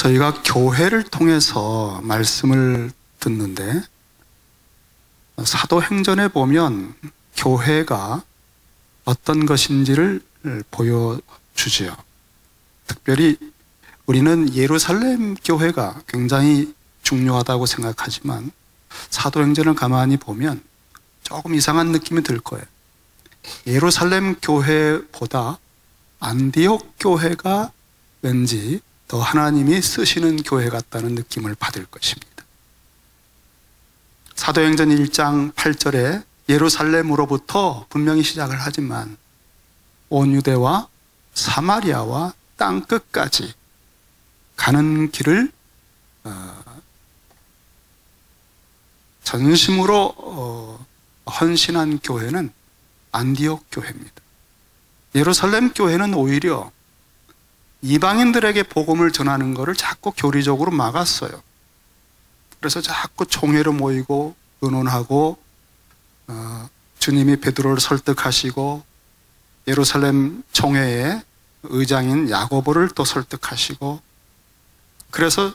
저희가 교회를 통해서 말씀을 듣는데 사도행전에 보면 교회가 어떤 것인지를 보여주지요. 특별히 우리는 예루살렘 교회가 굉장히 중요하다고 생각하지만 사도행전을 가만히 보면 조금 이상한 느낌이 들 거예요. 예루살렘 교회보다 안디옥 교회가 왠지 더 하나님이 쓰시는 교회 같다는 느낌을 받을 것입니다. 사도행전 1장 8절에 예루살렘으로부터 분명히 시작을 하지만 온 유대와 사마리아와 땅끝까지 가는 길을 전심으로 헌신한 교회는 안디옥 교회입니다. 예루살렘 교회는 오히려 이방인들에게 복음을 전하는 것을 자꾸 교리적으로 막았어요. 그래서 자꾸 총회로 모이고 의논하고 주님이 베드로를 설득하시고 예루살렘 총회의 의장인 야고보를 또 설득하시고, 그래서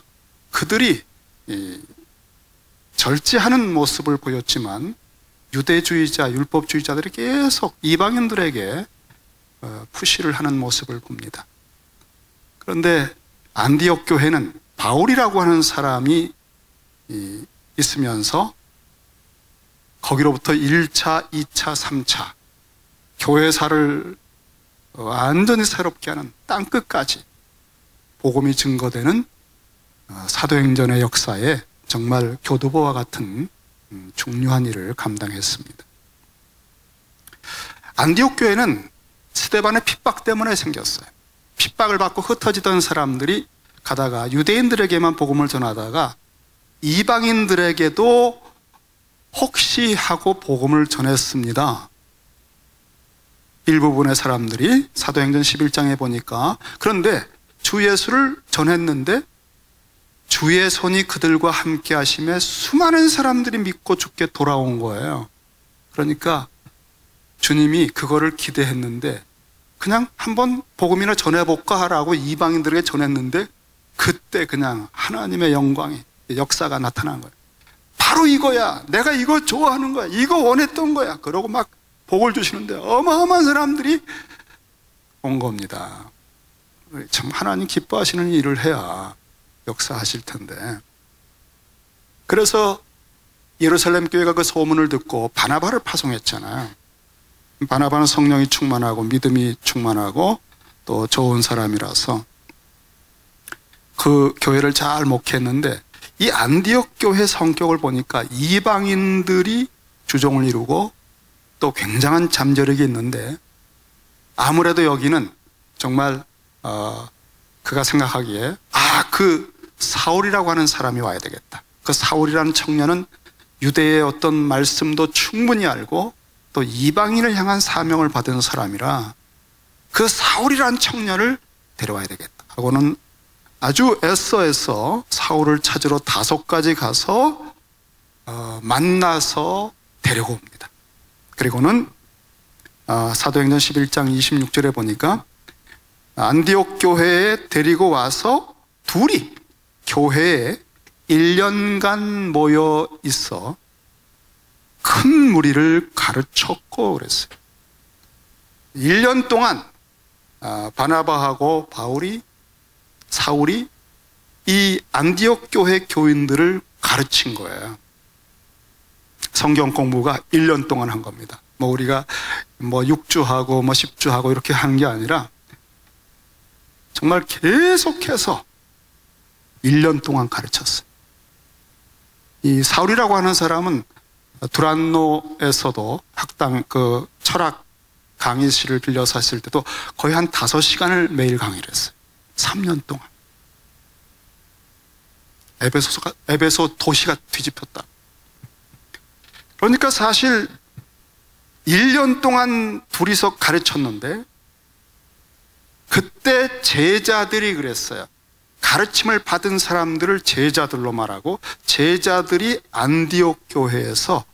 그들이 절제하는 모습을 보였지만 유대주의자, 율법주의자들이 계속 이방인들에게 푸시를 하는 모습을 봅니다. 그런데 안디옥 교회는 바울이라고 하는 사람이 있으면서 거기로부터 1차, 2차, 3차 교회사를 완전히 새롭게 하는 땅끝까지 복음이 증거되는 사도행전의 역사에 정말 교두보와 같은 중요한 일을 감당했습니다. 안디옥 교회는 스데반의 핍박 때문에 생겼어요. 핍박을 받고 흩어지던 사람들이 가다가 유대인들에게만 복음을 전하다가 이방인들에게도 혹시 하고 복음을 전했습니다. 일부분의 사람들이 사도행전 11장에 보니까, 그런데 주 예수를 전했는데 주의 손이 그들과 함께 하심에 수많은 사람들이 믿고 주께 돌아온 거예요. 그러니까 주님이 그거를 기대했는데 그냥 한번 복음이나 전해볼까 하라고 이방인들에게 전했는데 그때 그냥 하나님의 영광이, 역사가 나타난 거예요. 바로 이거야, 내가 이거 좋아하는 거야, 이거 원했던 거야. 그러고 막 복을 주시는데 어마어마한 사람들이 온 겁니다. 참 하나님 기뻐하시는 일을 해야 역사하실 텐데. 그래서 예루살렘 교회가 그 소문을 듣고 바나바를 파송했잖아요. 바나바는 성령이 충만하고 믿음이 충만하고 또 좋은 사람이라서 그 교회를 잘 목회했는데, 이 안디옥 교회 성격을 보니까 이방인들이 주종을 이루고 또 굉장한 잠재력이 있는데, 아무래도 여기는 정말 그가 생각하기에 그 사울이라고 하는 사람이 와야 되겠다. 그 사울이라는 청년은 유대의 어떤 말씀도 충분히 알고 또 이방인을 향한 사명을 받은 사람이라 그 사울이라는 청년을 데려와야 되겠다 하고는 아주 애써 사울을 찾으러 다소까지 가서 만나서 데리고 옵니다. 그리고는 사도행전 11장 26절에 보니까 안디옥 교회에 데리고 와서 둘이 교회에 1년간 모여 있어 큰 무리를 가르쳤고 그랬어요. 1년 동안 바나바하고 사울이 이 안디옥 교회 교인들을 가르친 거예요. 성경 공부가 1년 동안 한 겁니다. 우리가 6주하고 10주하고 이렇게 하는 게 아니라 정말 계속해서 1년 동안 가르쳤어요. 이 사울이라고 하는 사람은 두란노에서도 학당 철학 강의실을 빌려서 했을 때도 거의 한 5시간을 매일 강의를 했어요. 3년 동안. 에베소 도시가 뒤집혔다. 그러니까 사실 1년 동안 둘이서 가르쳤는데 그때 제자들이 그랬어요. 가르침을 받은 사람들을 제자들로 말하고 제자들이 안디옥 교회에서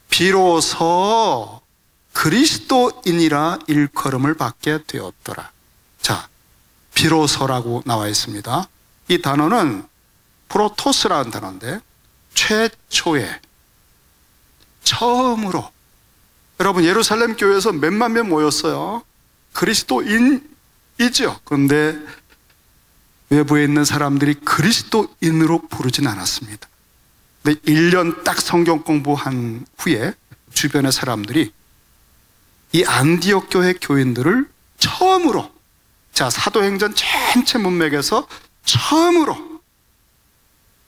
비로소 그리스도인이라 일컬음을 받게 되었더라. 자, 비로소라고 나와 있습니다. 이 단어는 프로토스라는 단어인데 최초의, 처음으로. 여러분, 예루살렘 교회에서 몇만 명 모였어요. 그리스도인이죠. 그런데 외부에 있는 사람들이 그리스도인으로 부르진 않았습니다. 근데 1년 딱 성경 공부한 후에 주변의 사람들이 이 안디옥 교회 교인들을 처음으로, 자, 사도행전 전체 문맥에서 처음으로,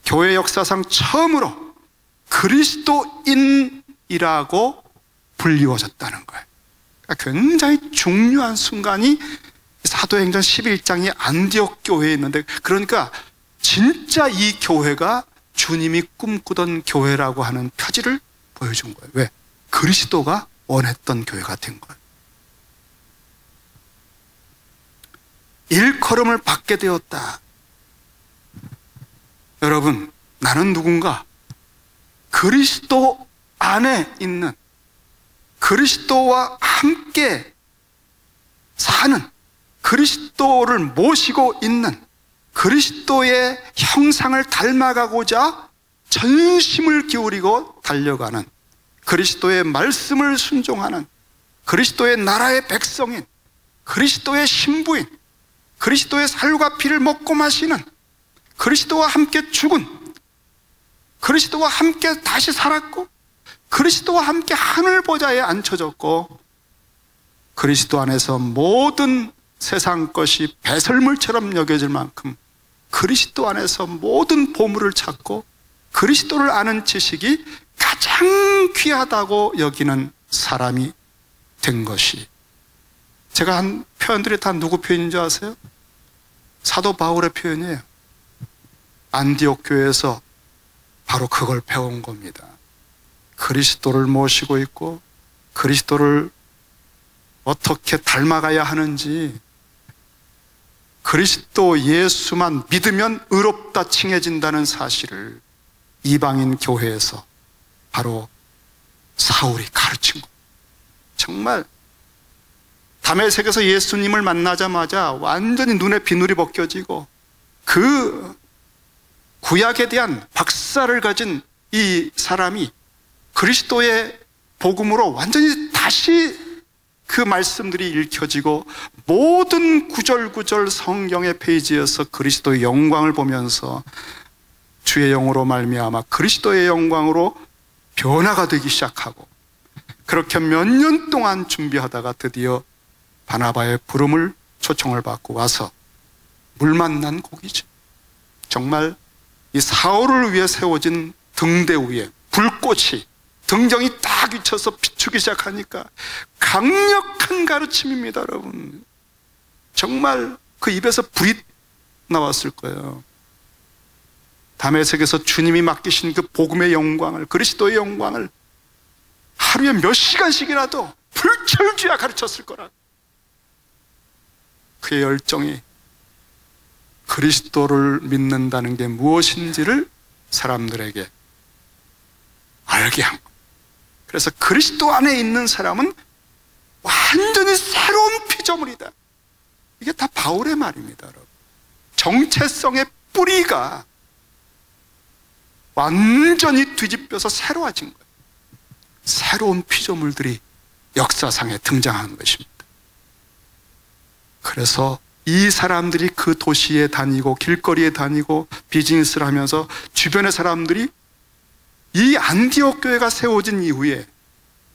교회 역사상 처음으로 그리스도인이라고 불리워졌다는 거예요. 그러니까 굉장히 중요한 순간이 사도행전 11장이 안디옥 교회에 있는데, 그러니까 진짜 이 교회가 주님이 꿈꾸던 교회라고 하는 표지를 보여준 거예요. 왜? 그리스도가 원했던 교회가 된 거예요. 일컬음을 받게 되었다. 여러분, 나는 누군가 그리스도 안에 있는, 그리스도와 함께 사는, 그리스도를 모시고 있는, 그리스도의 형상을 닮아가고자 전심을 기울이고 달려가는, 그리스도의 말씀을 순종하는, 그리스도의 나라의 백성인, 그리스도의 신부인, 그리스도의 살과 피를 먹고 마시는, 그리스도와 함께 죽은, 그리스도와 함께 다시 살았고, 그리스도와 함께 하늘 보좌에 앉혀졌고, 그리스도 안에서 모든 세상 것이 배설물처럼 여겨질 만큼 그리스도 안에서 모든 보물을 찾고 그리스도를 아는 지식이 가장 귀하다고 여기는 사람이 된 것이, 제가 한 표현들이 다 누구 표현인 줄 아세요? 사도 바울의 표현이에요. 안디옥 교회에서 바로 그걸 배운 겁니다. 그리스도를 모시고 있고 그리스도를 어떻게 닮아가야 하는지, 그리스도 예수만 믿으면 의롭다 칭해진다는 사실을 이방인 교회에서 바로 사울이 가르친 것. 정말 다메섹에서 예수님을 만나자마자 완전히 눈에 비늘이 벗겨지고 그 구약에 대한 박사를 가진 이 사람이 그리스도의 복음으로 완전히 다시 그 말씀들이 읽혀지고 모든 구절구절 성경의 페이지에서 그리스도의 영광을 보면서 주의 영으로 말미암아 그리스도의 영광으로 변화가 되기 시작하고, 그렇게 몇 년 동안 준비하다가 드디어 바나바의 부름을, 초청을 받고 와서 물 만난 고기죠. 정말 이 사울을 위해 세워진 등대 위에 불꽃이 등정이 딱 비쳐서 비추기 시작하니까 강력한 가르침입니다, 여러분. 정말 그 입에서 불이 나왔을 거예요. 다메섹에서 주님이 맡기신 그 복음의 영광을, 그리스도의 영광을 하루에 몇 시간씩이라도 불철주야 가르쳤을 거라. 그의 열정이 그리스도를 믿는다는 게 무엇인지를 사람들에게 알게 한 것. 그래서 그리스도 안에 있는 사람은 완전히 새로운 피조물이다. 이게 다 바울의 말입니다, 여러분. 정체성의 뿌리가 완전히 뒤집혀서 새로워진 거예요. 새로운 피조물들이 역사상에 등장한 것입니다. 그래서 이 사람들이 그 도시에 다니고 길거리에 다니고 비즈니스를 하면서 주변의 사람들이 이 안디옥 교회가 세워진 이후에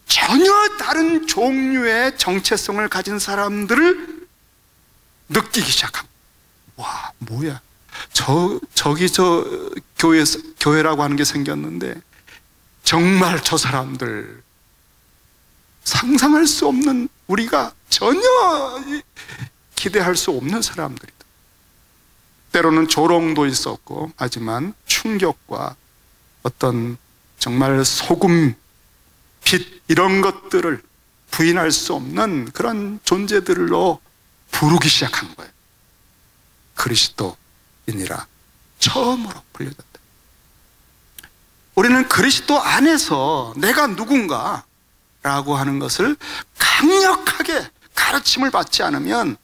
전혀 다른 종류의 정체성을 가진 사람들을 느끼기 시작합니다. 와, 뭐야? 저기 교회라고 하는 게 생겼는데 정말 저 사람들 상상할 수 없는, 우리가 전혀 기대할 수 없는 사람들이다. 때로는 조롱도 있었고, 하지만 충격과 어떤 정말 소금, 빛 이런 것들을 부인할 수 없는 그런 존재들로 부르기 시작한 거예요. 그리스도인이라 처음으로 불려졌다. 우리는 그리스도 안에서 내가 누군가라고 하는 것을 강력하게 가르침을 받지 않으면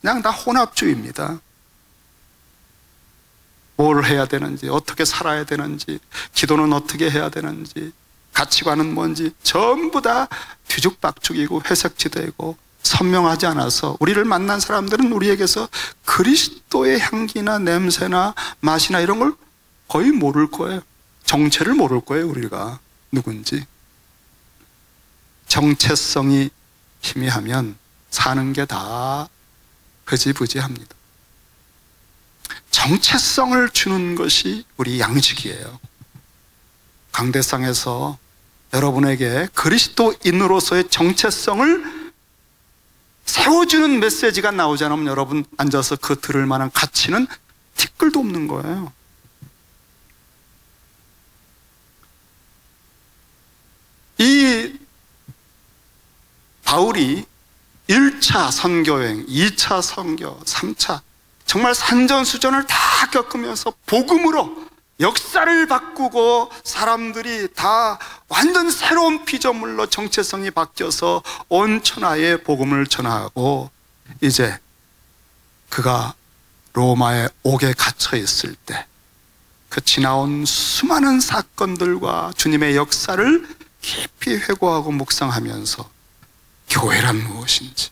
그냥 다 혼합주의입니다. 뭘 해야 되는지, 어떻게 살아야 되는지, 기도는 어떻게 해야 되는지, 가치관은 뭔지 전부 다 뒤죽박죽이고 회색지대고 선명하지 않아서 우리를 만난 사람들은 우리에게서 그리스도의 향기나 냄새나 맛이나 이런 걸 거의 모를 거예요. 정체를 모를 거예요, 우리가 누군지. 정체성이 희미하면 사는 게 다 흐지부지합니다. 정체성을 주는 것이 우리 양식이에요. 강대상에서 여러분에게 그리스도인으로서의 정체성을 세워주는 메시지가 나오지 않으면 여러분 앉아서 그 들을 만한 가치는 티끌도 없는 거예요. 이 바울이 1차 선교여행, 2차 선교, 3차 정말 산전수전을 다 겪으면서 복음으로 역사를 바꾸고 사람들이 다 완전 새로운 피조물로 정체성이 바뀌어서 온 천하에 복음을 전하고, 이제 그가 로마의 옥에 갇혀 있을 때 그 지나온 수많은 사건들과 주님의 역사를 깊이 회고하고 묵상하면서 교회란 무엇인지,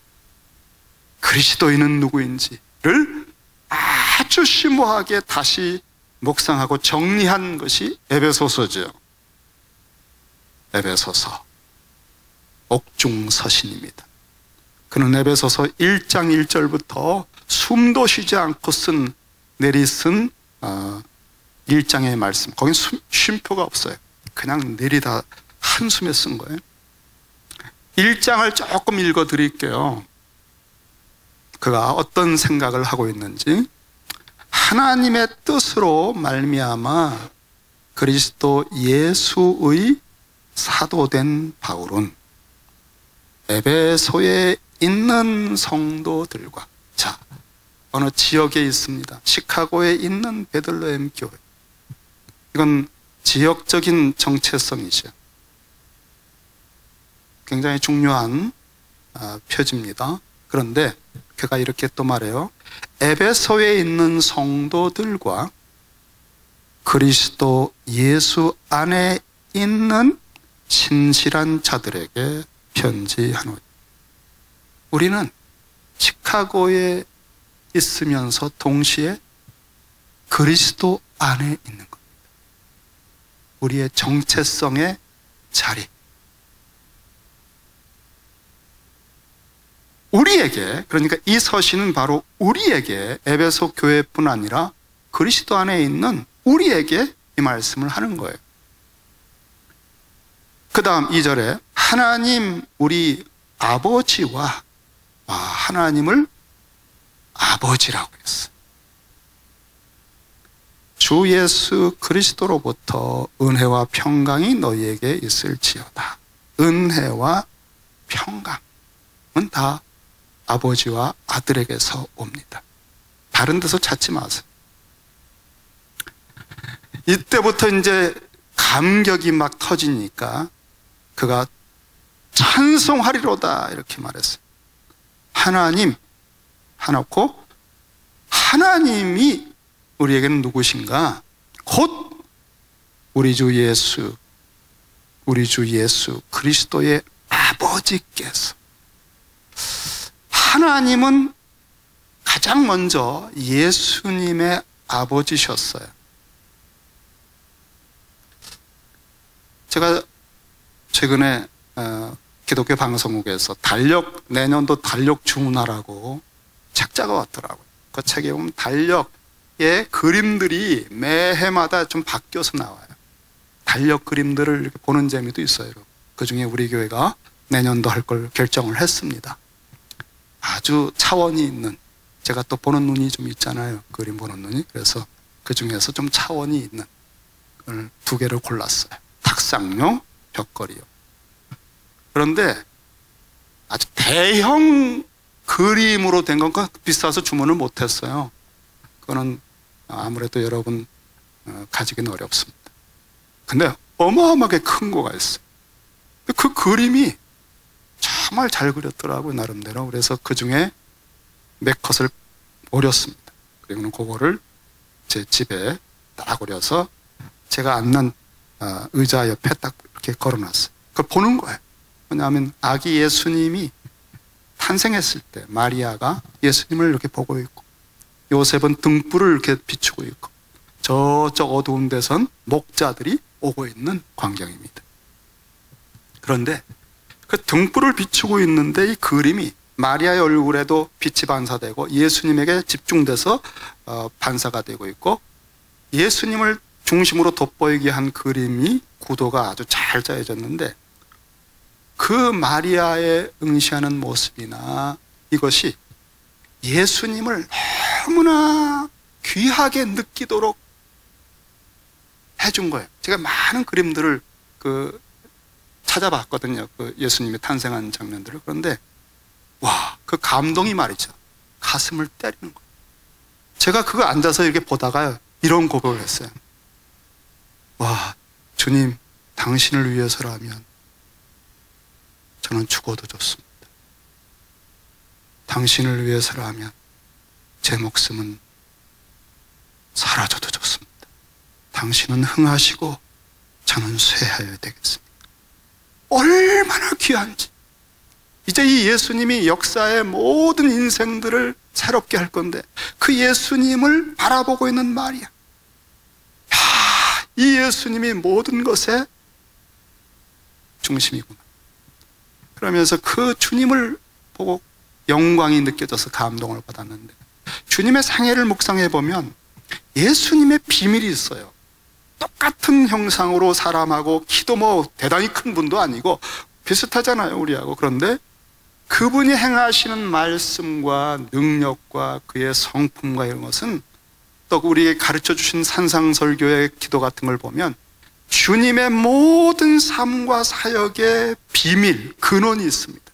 그리스도인은 누구인지를 아주 심오하게 다시 묵상하고 정리한 것이 에베소서죠. 에베소서 옥중서신입니다. 그는 에베소서 1장 1절부터 숨도 쉬지 않고 내리쓴 1장의 말씀, 거긴 쉼표가 없어요. 그냥 내리다 한숨에 쓴 거예요. 1장을 조금 읽어 드릴게요. 그가 어떤 생각을 하고 있는지. 하나님의 뜻으로 말미암아 그리스도 예수의 사도된 바울은 에베소에 있는 성도들과, 자, 어느 지역에 있습니다. 시카고에 있는 베들레헴 교회. 이건 지역적인 정체성이죠. 굉장히 중요한 표지입니다. 그런데 그가 이렇게 또 말해요. 에베소에 있는 성도들과 그리스도 예수 안에 있는 신실한 자들에게 편지하노니. 우리는 시카고에 있으면서 동시에 그리스도 안에 있는 겁니다. 우리의 정체성의 자리. 우리에게, 그러니까 이 서신은 바로 우리에게, 에베소 교회뿐 아니라 그리스도 안에 있는 우리에게 이 말씀을 하는 거예요. 그 다음 2절에 하나님 우리 아버지와, 하나님을 아버지라고 했어요. 주 예수 그리스도로부터 은혜와 평강이 너희에게 있을지어다. 은혜와 평강은 다 아버지와 아들에게서 옵니다. 다른 데서 찾지 마세요. 이때부터 이제 감격이 막 터지니까 그가 찬송하리로다 이렇게 말했어요. 하나님 하놓고, 하나님이 우리에게는 누구신가? 곧 우리 주 예수 그리스도의 아버지께서. 하나님은 가장 먼저 예수님의 아버지셨어요. 제가 최근에 기독교 방송국에서 내년도 달력 주문하라고 책자가 왔더라고요. 그 책에 보면 달력의 그림들이 매해마다 좀 바뀌어서 나와요. 달력 그림들을 이렇게 보는 재미도 있어요. 그 중에 우리 교회가 내년도 할 걸 결정을 했습니다. 아주 차원이 있는, 제가 또 보는 눈이 좀 있잖아요. 그림 보는 눈이. 그래서 그 중에서 좀 차원이 있는 걸 2개를 골랐어요. 탁상용, 벽걸이요. 그런데 아주 대형 그림으로 된 건 비싸서 주문을 못했어요. 그거는 아무래도 여러분 가지기는 어렵습니다. 근데 어마어마하게 큰 거가 있어요. 그 그림이 정말 잘 그렸더라고요, 나름대로. 그래서 그 중에 몇 컷을 오렸습니다. 그리고는 그거를 제 집에 딱 오려서 제가 앉는 의자 옆에 딱 이렇게 걸어놨어요. 그걸 보는 거예요. 왜냐하면 아기 예수님이 탄생했을 때 마리아가 예수님을 이렇게 보고 있고, 요셉은 등불을 이렇게 비추고 있고, 저쪽 어두운 데선 목자들이 오고 있는 광경입니다. 그런데 그 등불을 비추고 있는데 이 그림이 마리아의 얼굴에도 빛이 반사되고 예수님에게 집중돼서 반사가 되고 있고, 예수님을 중심으로 돋보이게 한 그림이 구도가 아주 잘 짜여졌는데, 그 마리아의 응시하는 모습이나 이것이 예수님을 너무나 귀하게 느끼도록 해준 거예요. 제가 많은 그림들을 찾아봤거든요. 그 예수님이 탄생한 장면들을. 그런데 와, 그 감동이 말이죠. 가슴을 때리는 거예요. 제가 그거 앉아서 이렇게 보다가 이런 고백을 했어요. 와, 주님, 당신을 위해서라면 저는 죽어도 좋습니다. 당신을 위해서라면 제 목숨은 사라져도 좋습니다. 당신은 흥하시고 저는 쇠하여야 되겠습니다. 얼마나 귀한지. 이제 이 예수님이 역사의 모든 인생들을 새롭게 할 건데, 그 예수님을 바라보고 있는 마리아. 이 예수님이 모든 것의 중심이구나. 그러면서 그 주님을 보고 영광이 느껴져서 감동을 받았는데, 주님의 생애를 묵상해 보면 예수님의 비밀이 있어요. 똑같은 형상으로 사람하고 키도 뭐 대단히 큰 분도 아니고 비슷하잖아요, 우리하고. 그런데 그분이 행하시는 말씀과 능력과 그의 성품과 이런 것은, 또 우리에게 가르쳐 주신 산상설교의 기도 같은 걸 보면 주님의 모든 삶과 사역의 비밀, 근원이 있습니다.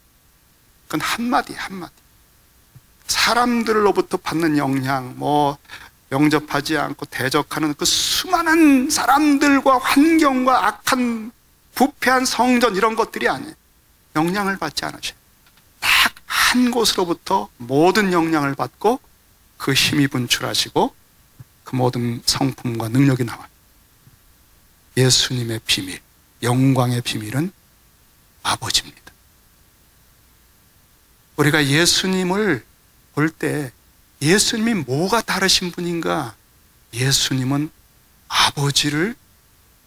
그건 한마디 한마디. 사람들로부터 받는 영향, 영접하지 않고 대적하는 그 수많은 사람들과 환경과 악한 부패한 성전, 이런 것들이 아니에요. 영향을 받지 않으셔요. 딱 한 곳으로부터 모든 영향을 받고 그 힘이 분출하시고 그 모든 성품과 능력이 나와요. 예수님의 비밀, 영광의 비밀은 아버지입니다. 우리가 예수님을 볼 때 예수님이 뭐가 다르신 분인가? 예수님은 아버지를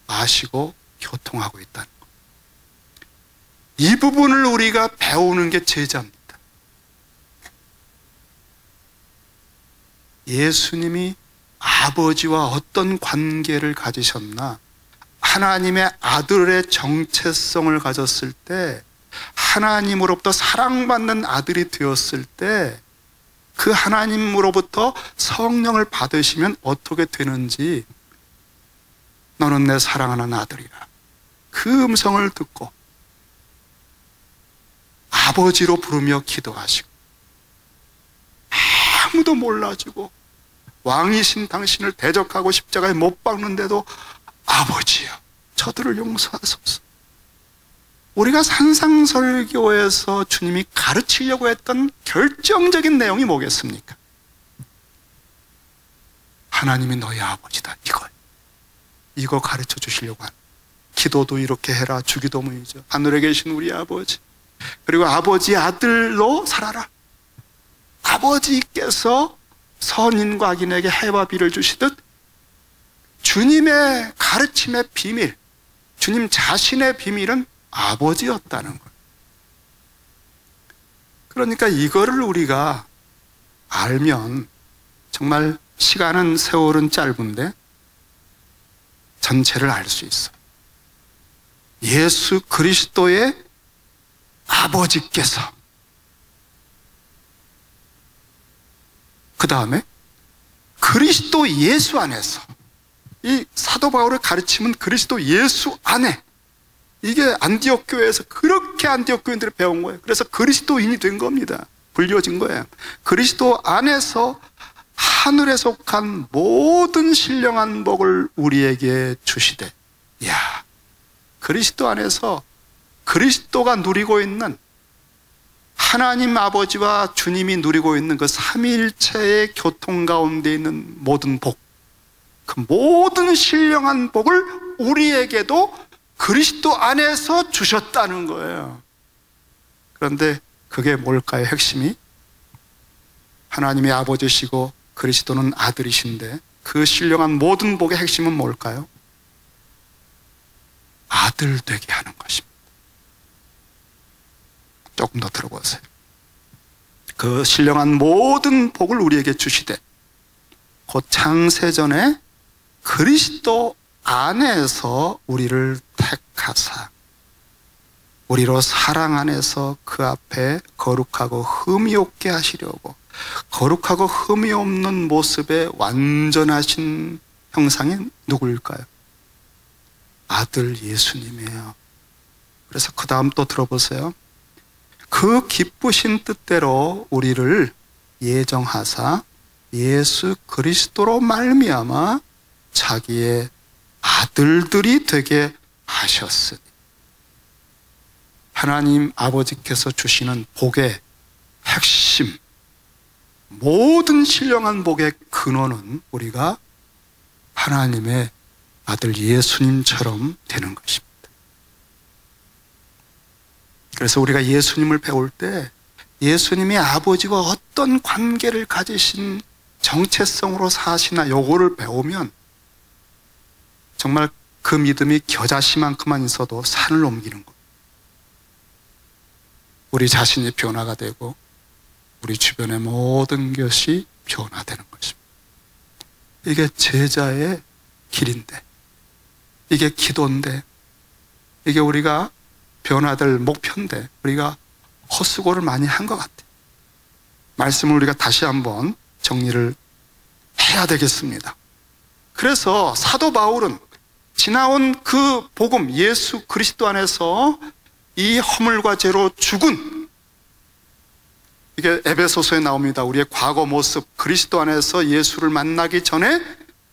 아시고 교통하고 있다는 것. 이 부분을 우리가 배우는 게 제자입니다. 예수님이 아버지와 어떤 관계를 가지셨나? 하나님의 아들의 정체성을 가졌을 때, 하나님으로부터 사랑받는 아들이 되었을 때, 그 하나님으로부터 성령을 받으시면 어떻게 되는지, 너는 내 사랑하는 아들이라, 그 음성을 듣고 아버지로 부르며 기도하시고, 아무도 몰라주고 왕이신 당신을 대적하고 십자가에 못 박는데도 아버지여, 저들을 용서하소서. 우리가 산상설교에서 주님이 가르치려고 했던 결정적인 내용이 뭐겠습니까? 하나님이 너희 아버지다, 이거 가르쳐 주시려고 하는. 기도도 이렇게 해라, 주기도문이죠. 하늘에 계신 우리 아버지, 그리고 아버지의 아들로 살아라. 아버지께서 선인과 악인에게 해와 비를 주시듯 주님의 가르침의 비밀, 주님 자신의 비밀은 아버지였다는 거예요. 그러니까 이거를 우리가 알면 정말 시간은, 세월은 짧은데 전체를 알 수 있어요. 예수 그리스도의 아버지께서, 그 다음에 그리스도 예수 안에서, 이 사도 바울의 가르침은 그리스도 예수 안에, 이게 안디옥 교회에서 그렇게 안디옥 교인들이 배운 거예요. 그래서 그리스도인이 된 겁니다. 불려진 거예요. 그리스도 안에서 하늘에 속한 모든 신령한 복을 우리에게 주시되, 이야, 그리스도 안에서 그리스도가 누리고 있는, 하나님 아버지와 주님이 누리고 있는 그 삼위일체의 교통 가운데 있는 모든 복, 그 모든 신령한 복을 우리에게도 그리스도 안에서 주셨다는 거예요. 그런데 그게 뭘까요? 핵심이 하나님의 아버지시고 그리스도는 아들이신데 그 신령한 모든 복의 핵심은 뭘까요? 아들 되게 하는 것입니다. 조금 더 들어보세요. 그 신령한 모든 복을 우리에게 주시되 곧 창세전에 그리스도 안에서 우리를 택하사 우리로 사랑 안에서 그 앞에 거룩하고 흠이 없게 하시려고, 거룩하고 흠이 없는 모습의 완전하신 형상이 누구일까요? 아들 예수님이에요. 그래서 그 다음 또 들어보세요. 그 기쁘신 뜻대로 우리를 예정하사 예수 그리스도로 말미암아 자기의 아들들이 되게 하셨으니, 하나님 아버지께서 주시는 복의 핵심, 모든 신령한 복의 근원은 우리가 하나님의 아들 예수님처럼 되는 것입니다. 그래서 우리가 예수님을 배울 때 예수님이 아버지와 어떤 관계를 가지신 정체성으로 사시나 요거를 배우면 정말 그 믿음이 겨자씨만큼만 있어도 산을 옮기는 거예요. 우리 자신이 변화가 되고 우리 주변의 모든 것이 변화되는 것입니다. 이게 제자의 길인데, 이게 기도인데, 이게 우리가 변화될 목표인데 우리가 헛수고를 많이 한 것 같아요. 말씀을 우리가 다시 한번 정리를 해야 되겠습니다. 그래서 사도 바울은 지나온 그 복음 예수 그리스도 안에서 이 허물과 죄로 죽은, 이게 에베소서에 나옵니다. 우리의 과거 모습, 그리스도 안에서 예수를 만나기 전에,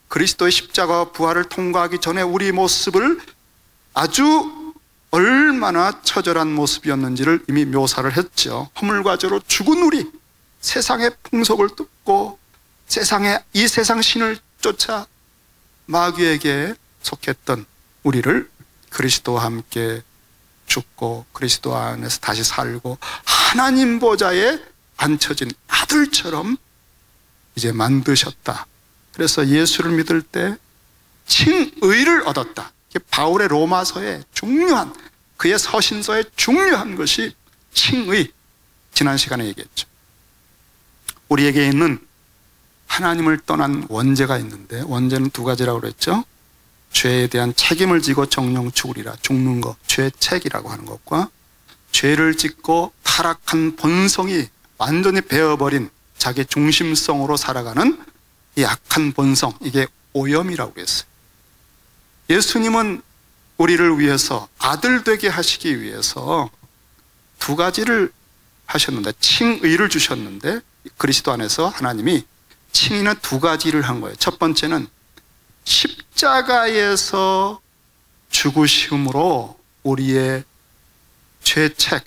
그리스도의 십자가와 부활을 통과하기 전에 우리 모습을 아주 얼마나 처절한 모습이었는지를 이미 묘사를 했죠. 허물과 죄로 죽은 우리, 세상의 풍속을 뜯고 이 세상 신을 쫓아 마귀에게 속했던 우리를 그리스도와 함께 죽고 그리스도 안에서 다시 살고 하나님 보좌에 앉혀진 아들처럼 이제 만드셨다. 그래서 예수를 믿을 때 칭의를 얻었다. 이게 바울의 로마서의 중요한, 그의 서신서의 중요한 것이 칭의. 지난 시간에 얘기했죠. 우리에게 있는 하나님을 떠난 원죄가 있는데, 원죄는 두 가지라고 그랬죠. 죄에 대한 책임을 지고 정령 죽으리라, 죽는 것, 죄책이라고 하는 것과 죄를 짓고 타락한 본성이 완전히 베어버린 자기 중심성으로 살아가는 이 악한 본성, 이게 오염이라고 그랬어요. 예수님은 우리를 위해서 아들 되게 하시기 위해서 두 가지를 하셨는데, 칭의를 주셨는데, 그리스도 안에서 하나님이 칭의는 두 가지를 한 거예요. 첫 번째는 십자가에서 죽으심으로 우리의 죄책,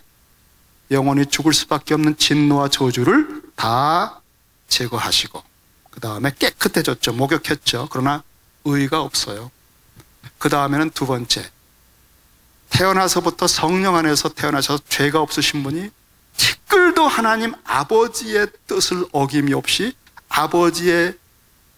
영원히 죽을 수밖에 없는 진노와 저주를 다 제거하시고, 그 다음에 깨끗해졌죠. 목욕했죠. 그러나 의의가 없어요. 그 다음에는 두 번째, 태어나서부터 성령 안에서 태어나셔서 죄가 없으신 분이 티끌도 하나님 아버지의 뜻을 어김이 없이 아버지의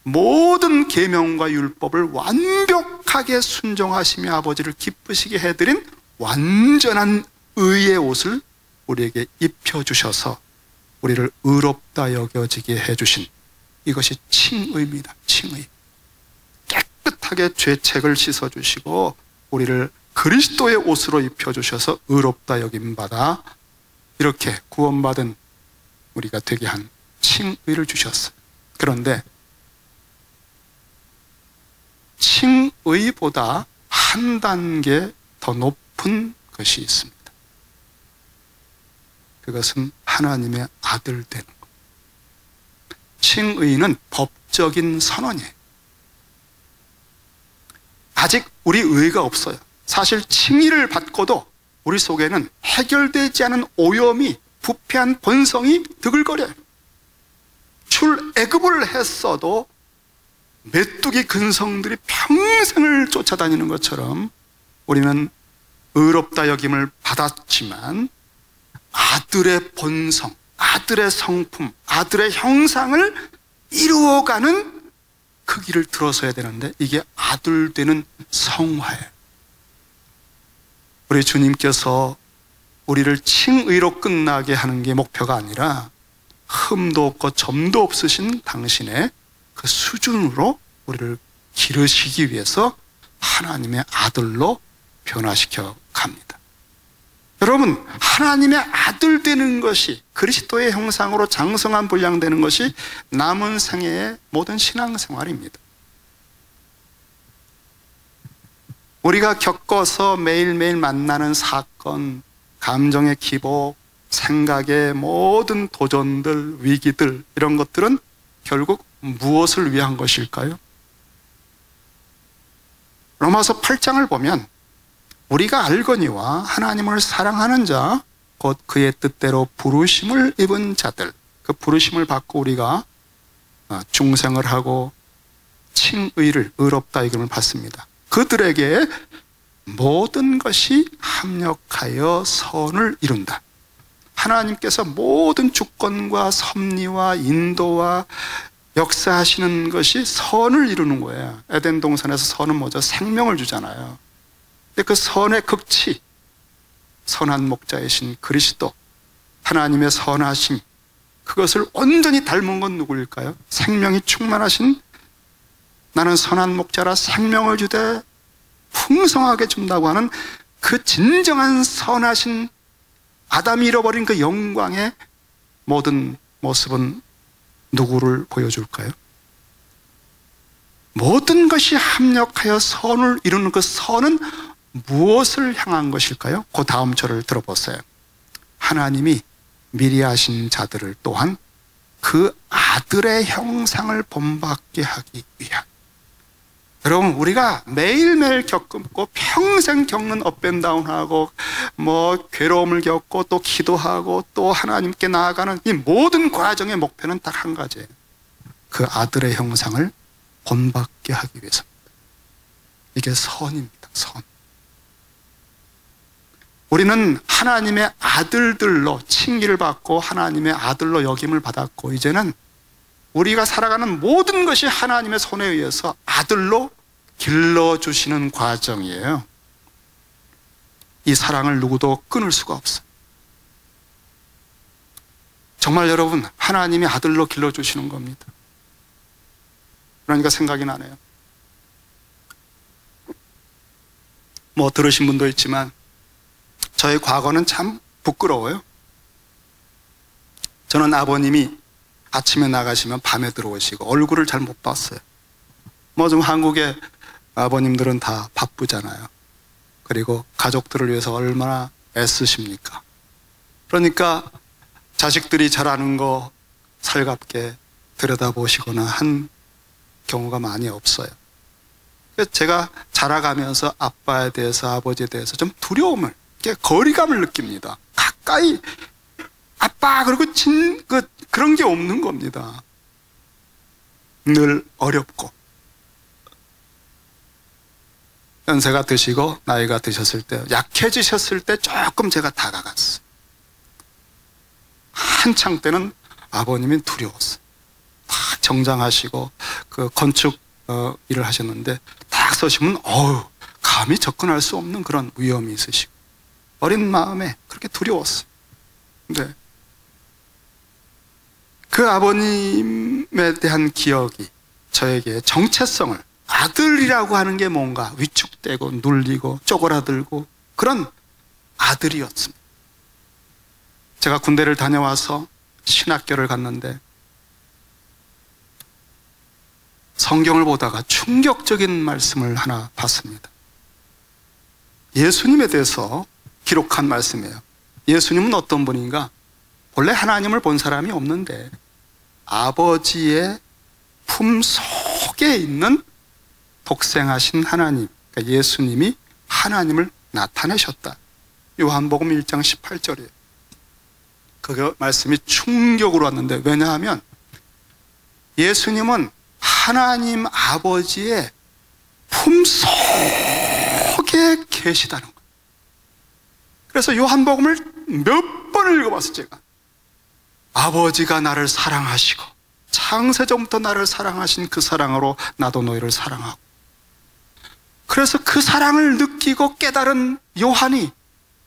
모든 계명과 율법을 완벽하게 순종하시며 아버지를 기쁘시게 해드린 완전한 의의 옷을 우리에게 입혀주셔서 우리를 의롭다 여겨지게 해주신, 이것이 칭의입니다. 칭의. 깨끗하게 죄책을 씻어주시고 우리를 그리스도의 옷으로 입혀주셔서 의롭다 여김받아 이렇게 구원받은 우리가 되게 한 칭의를 주셨어요. 그런데 칭의보다 한 단계 더 높은 것이 있습니다. 그것은 하나님의 아들 되는 것. 칭의는 법적인 선언이에요. 아직 우리 의의가 없어요. 사실 칭의를 받고도 우리 속에는 해결되지 않은 오염이, 부패한 본성이 드글거려요. 출애굽을 했어도 메뚜기 근성들이 평생을 쫓아다니는 것처럼 우리는 의롭다 여김을 받았지만 아들의 본성, 아들의 성품, 아들의 형상을 이루어가는 그 길을 들어서야 되는데 이게 아들 되는 성화예요. 우리 주님께서 우리를 칭의로 끝나게 하는 게 목표가 아니라 흠도 없고 점도 없으신 당신의 그 수준으로 우리를 기르시기 위해서 하나님의 아들로 변화시켜 갑니다. 여러분, 하나님의 아들 되는 것이, 그리스도의 형상으로 장성한 분량되는 것이 남은 생애의 모든 신앙생활입니다. 우리가 겪어서 매일매일 만나는 사건, 감정의 기복, 생각의 모든 도전들, 위기들, 이런 것들은 결국 무엇을 위한 것일까요? 로마서 8장을 보면 우리가 알거니와 하나님을 사랑하는 자, 곧 그의 뜻대로 부르심을 입은 자들, 그 부르심을 받고 우리가 중생을 하고 칭의를, 의롭다 이름을 받습니다. 그들에게 모든 것이 합력하여 선을 이룬다. 하나님께서 모든 주권과 섭리와 인도와 역사하시는 것이 선을 이루는 거예요. 에덴 동산에서 선은 뭐죠? 생명을 주잖아요. 근데 그 선의 극치, 선한 목자이신 그리스도, 하나님의 선하심, 그것을 온전히 닮은 건 누구일까요? 생명이 충만하신, 나는 선한 목자라 생명을 주되 풍성하게 준다고 하는 그 진정한 선하신 아담이 잃어버린 그 영광의 모든 모습은 누구를 보여줄까요? 모든 것이 합력하여 선을 이루는 그 선은 무엇을 향한 것일까요? 그 다음 절을 들어보세요. 하나님이 미리 하신 자들을 또한 그 아들의 형상을 본받게 하기 위한. 여러분, 우리가 매일매일 겪고 평생 겪는 업앤다운하고 괴로움을 겪고 또 기도하고 또 하나님께 나아가는 이 모든 과정의 목표는 딱 한 가지예요. 그 아들의 형상을 본받게 하기 위해서입니다. 이게 선입니다. 선. 우리는 하나님의 아들들로 칭의를 받고 하나님의 아들로 여김을 받았고, 이제는 우리가 살아가는 모든 것이 하나님의 손에 의해서 아들로 길러주시는 과정이에요. 이 사랑을 누구도 끊을 수가 없어요. 정말 여러분, 하나님이 아들로 길러주시는 겁니다. 그러니까 생각이 나네요. 들으신 분도 있지만 저의 과거는 참 부끄러워요. 저는 아버님이 아침에 나가시면 밤에 들어오시고 얼굴을 잘 못 봤어요. 좀 한국의 아버님들은 다 바쁘잖아요. 그리고 가족들을 위해서 얼마나 애쓰십니까? 그러니까 자식들이 잘하는 거 살갑게 들여다보시거나 한 경우가 많이 없어요. 그래서 제가 자라가면서 아빠에 대해서, 아버지에 대해서 좀 두려움을, 거리감을 느낍니다. 가까이 아빠 그리고 그런 게 없는 겁니다. 늘 어렵고. 연세가 드시고 나이가 드셨을 때, 약해지셨을 때 조금 제가 다가갔어요. 한창 때는 아버님이 두려웠어요. 딱 정장하시고 그 건축 일을 하셨는데 딱 서시면 감히 접근할 수 없는 그런 위험이 있으시고 어린 마음에 그렇게 두려웠어요. 근데 그 아버님에 대한 기억이 저에게 정체성을, 아들이라고 하는 게 뭔가 위축되고 눌리고 쪼그라들고 그런 아들이었습니다. 제가 군대를 다녀와서 신학교를 갔는데 성경을 보다가 충격적인 말씀을 하나 봤습니다. 예수님에 대해서 기록한 말씀이에요. 예수님은 어떤 분인가? 원래 하나님을 본 사람이 없는데 아버지의 품 속에 있는 독생하신 하나님, 그러니까 예수님이 하나님을 나타내셨다. 요한복음 1장 18절이에요. 그 말씀이 충격으로 왔는데, 왜냐하면 예수님은 하나님 아버지의 품속에 계시다는 거예요. 그래서 요한복음을 몇 번을 읽어봤어요, 제가. 아버지가 나를 사랑하시고 창세전부터 나를 사랑하신 그 사랑으로 나도 너희를 사랑하고, 그래서 그 사랑을 느끼고 깨달은 요한이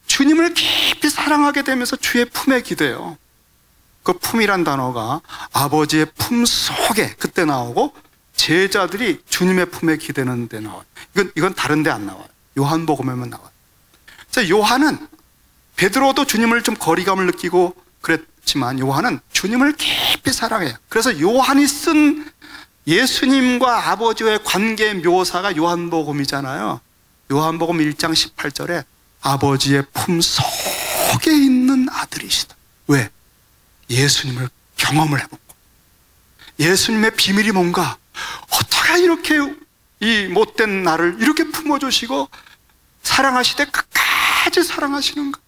주님을 깊이 사랑하게 되면서 주의 품에 기대요. 그 품이란 단어가 아버지의 품 속에 그때 나오고, 제자들이 주님의 품에 기대는 데 나와요. 이건 다른 데 안 나와요. 요한복음에만 나와요. 자, 요한은 베드로도 주님을 좀 거리감을 느끼고 그랬지만 요한은 주님을 깊이 사랑해요. 그래서 요한이 쓴 예수님과 아버지의 관계 묘사가 요한복음이잖아요. 요한복음 1장 18절에 아버지의 품 속에 있는 아들이시다. 왜? 예수님을 경험을 해보고, 예수님의 비밀이 뭔가, 어떻게 이렇게 이 못된 나를 이렇게 품어주시고 사랑하시되 끝까지 사랑하시는가?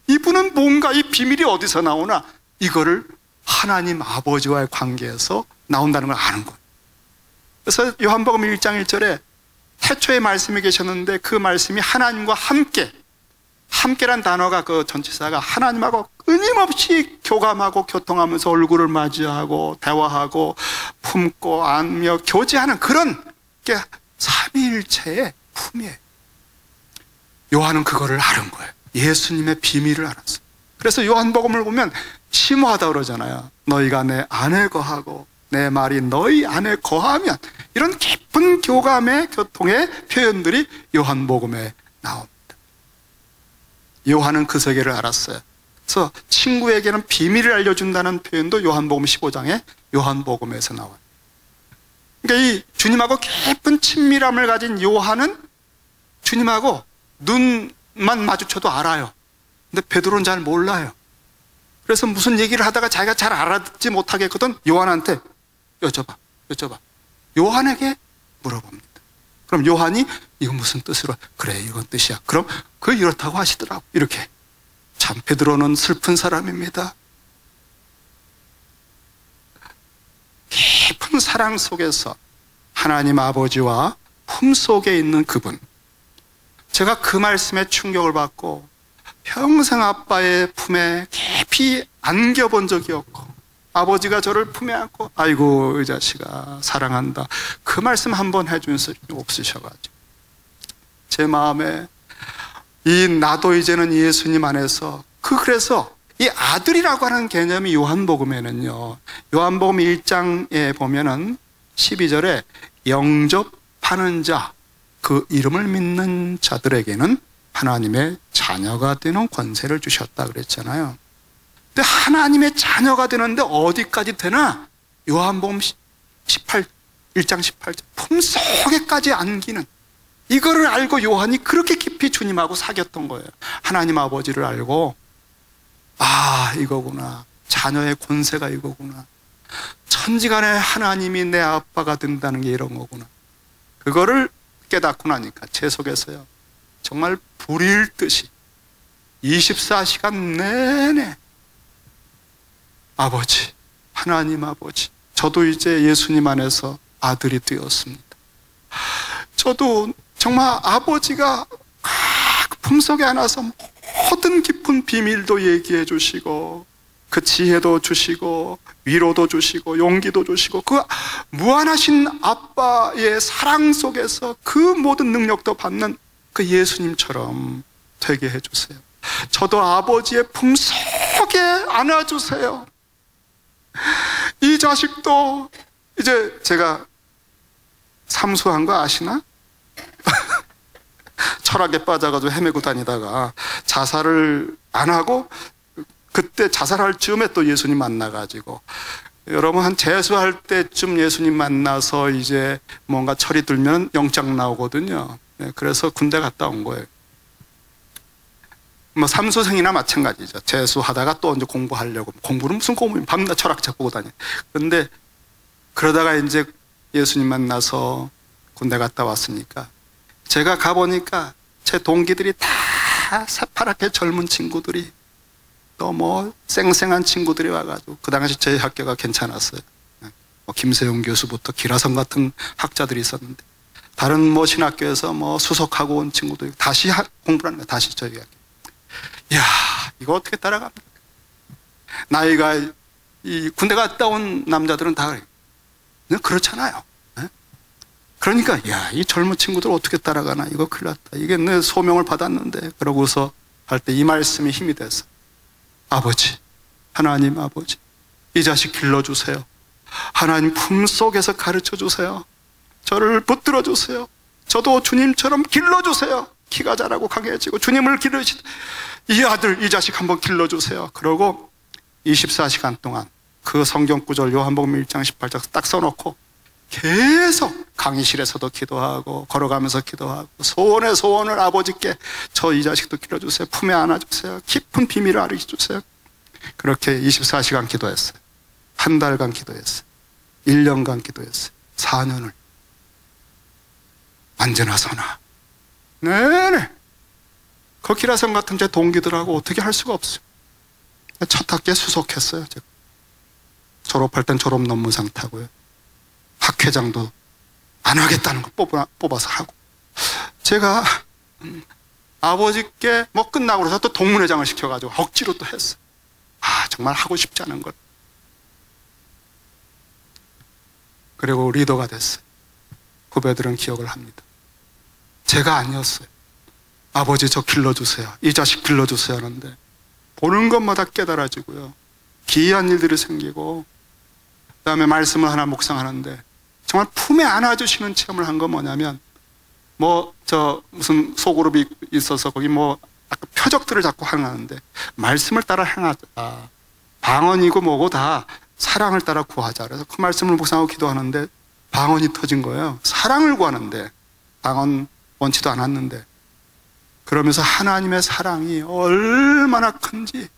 이분은 뭔가, 이 비밀이 어디서 나오나? 이거를 하나님 아버지와의 관계에서 나온다는 걸 아는 거예요. 그래서 요한복음 1장 1절에 태초에 말씀이 계셨는데 그 말씀이 하나님과 함께란 단어가, 그 전치사가 하나님하고 끊임없이 교감하고 교통하면서 얼굴을 맞이하고 대화하고 품고 안며 교제하는 그런 게 삼위일체의 품이에요. 요한은 그거를 아는 거예요. 예수님의 비밀을 알았어요. 그래서 요한복음을 보면 심오하다 그러잖아요. 너희가 내 안에 거하고 내 말이 너희 안에 거하면, 이런 깊은 교감의 교통의 표현들이 요한복음에 나옵니다. 요한은 그 세계를 알았어요. 그래서 친구에게는 비밀을 알려준다는 표현도 요한복음 15장에 요한복음에서 나와요. 그러니까 이 주님하고 깊은 친밀함을 가진 요한은 주님하고 눈만 마주쳐도 알아요. 근데 베드로는 잘 몰라요. 그래서 무슨 얘기를 하다가 자기가 잘 알아듣지 못하겠거든 요한한테 여쭤봐. 요한에게 물어봅니다. 그럼 요한이 이거 무슨 뜻으로? 그래, 이건 뜻이야. 그럼 그 이렇다고 하시더라고. 이렇게. 참 베드로는 슬픈 사람입니다. 깊은 사랑 속에서 하나님 아버지와 품 속에 있는 그분. 제가 그 말씀에 충격을 받고 평생 아빠의 품에 깊이 안겨본 적이 없고, 아버지가 저를 품에 안고 아이고 이 자식아 사랑한다, 그 말씀 한번 해준 적이 없으셔가지고 제 마음에 나도 이제는 예수님 안에서 그래서 이 아들이라고 하는 개념이 요한복음에는요, 요한복음 1장에 보면은 12절에 영접하는 자, 그 이름을 믿는 자들에게는 하나님의 자녀가 되는 권세를 주셨다 그랬잖아요. 근데 하나님의 자녀가 되는데 어디까지 되나? 요한복음 1장 18절 품속에까지 안기는, 이거를 알고 요한이 그렇게 깊이 주님하고 사귀었던 거예요. 하나님 아버지를 알고, 아 이거구나, 자녀의 권세가 이거구나, 천지간에 하나님이 내 아빠가 된다는 게 이런 거구나. 그거를 깨닫고 나니까 제 속에서요 정말 불일 듯이 24시간 내내 아버지, 하나님 아버지, 저도 이제 예수님 안에서 아들이 되었습니다. 저도 정말 아버지가 품속에 안아서 모든 깊은 비밀도 얘기해 주시고, 그 지혜도 주시고 위로도 주시고 용기도 주시고, 그 무한하신 아빠의 사랑 속에서 그 모든 능력도 받는 그 예수님처럼 되게 해주세요. 저도 아버지의 품속에 안아주세요. 이 자식도 이제 제가 삼수한 거 아시나? 철학에 빠져가지고 헤매고 다니다가 자살을 안 하고, 그때 자살할 즈음에 또 예수님 만나가지고, 여러분 한 재수할 때쯤 예수님 만나서 이제 뭔가 철이 들면 영장 나오거든요. 그래서 군대 갔다 온 거예요. 뭐 삼수생이나 마찬가지죠. 재수하다가 또 이제 공부하려고, 공부는 무슨 공부, 밤낮 철학책 보고 다녀. 그런데 그러다가 이제 예수님 만나서 군대 갔다 왔으니까, 제가 가보니까 제 동기들이 다 새파랗게 젊은 친구들이, 또 뭐 쌩쌩한 친구들이 와가지고, 그 당시 제 학교가 괜찮았어요. 김세용 교수부터 기라성 같은 학자들이 있었는데, 다른 신학교에서 수석하고 온 친구도 다시 공부를 하는 거예요. 다시 저희가. 이야, 이거 어떻게 따라갑니까? 나이가 이 군대 갔다 온 남자들은 다 그래요. 그렇잖아요. 그러니까 이 젊은 친구들 어떻게 따라가나, 이거 큰일 났다, 이게 내 소명을 받았는데. 그러고서 할 때 이 말씀이 힘이 돼서, 아버지, 하나님 아버지, 이 자식 길러주세요. 하나님 품속에서 가르쳐주세요. 저를 붙들어 주세요. 저도 주님처럼 길러주세요. 키가 자라고 강해지고 주님을 기르시다. 이 아들, 이 자식 한번 길러주세요. 그러고 24시간 동안 그 성경 구절 요한복음 1장 18장 딱 써놓고 계속 강의실에서도 기도하고 걸어가면서 기도하고 소원의 소원을 아버지께, 저 이 자식도 길러주세요. 품에 안아주세요. 깊은 비밀을 알려주세요. 그렇게 24시간 기도했어요. 한 달간 기도했어요. 1년간 기도했어요. 4년을. 언제나 서나. 네네. 그 기라성 같은 제 동기들하고 어떻게 할 수가 없어요. 첫 학기에 수석했어요. 제가. 졸업할 땐 졸업 논문상 타고요. 학회장도 안 하겠다는 거 뽑아서 하고. 제가 아버지께 끝나고 그래서 또 동문회장을 시켜가지고 억지로 또 했어요. 정말 하고 싶지 않은 걸. 그리고 리더가 됐어요. 후배들은 기억을 합니다. 제가 아니었어요. 아버지, 저 길러주세요. 이 자식 길러주세요 하는데 보는 것마다 깨달아지고요. 기이한 일들이 생기고, 그 다음에 말씀을 하나 묵상하는데 정말 품에 안아주시는 체험을 한 건 뭐냐면, 무슨 소그룹이 있어서 거기 아까 표적들을 자꾸 행하는데, 말씀을 따라 행하자. 방언이고 뭐고 다 사랑을 따라 구하자. 그래서 그 말씀을 묵상하고 기도하는데 방언이 터진 거예요. 사랑을 구하는데, 방언 원치도 않았는데. 그러면서 하나님의 사랑이 얼마나 큰지,